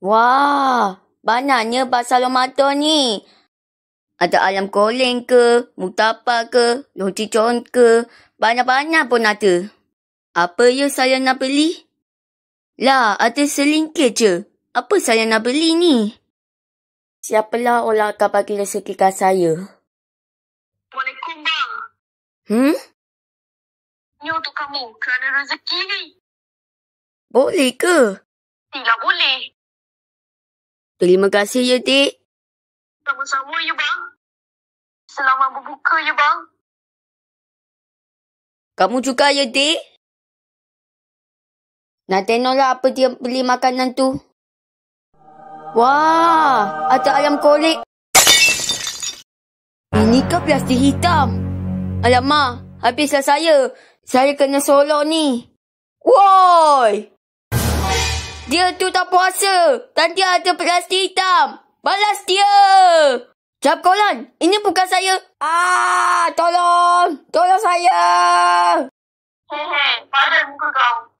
Wah, banyaknya bakso Ramadan ni. Ada ayam goreng ke, murtabak ke, roti john ke, banyak-banyak pun ada. Apa ya saya nak beli? Lah, ada selingkit je. Apa saya nak beli ni? Siapalah orang akan bagi rezeki kat saya? Waalaikumsalam, bang. Ni untuk kamu kerana rezeki ni. Boleh ke? Tidak boleh. Terima kasih ya, Dik. Sama-sama ya, bang. Selamat berbuka ya, bang. Kamu juga ya, Dik? Nak tengoklah apa dia beli makanan tu. Wah, ada ayam korek. Ini ke plastik hitam? Alamak, habislah saya. Saya kena solok ni. Woi! Dia tu tak puasa dan dia ada plastik hitam. Balas dia! Jap kolan, ini bukan saya. Tolong! Tolong saya! Hehe, padan muka kau.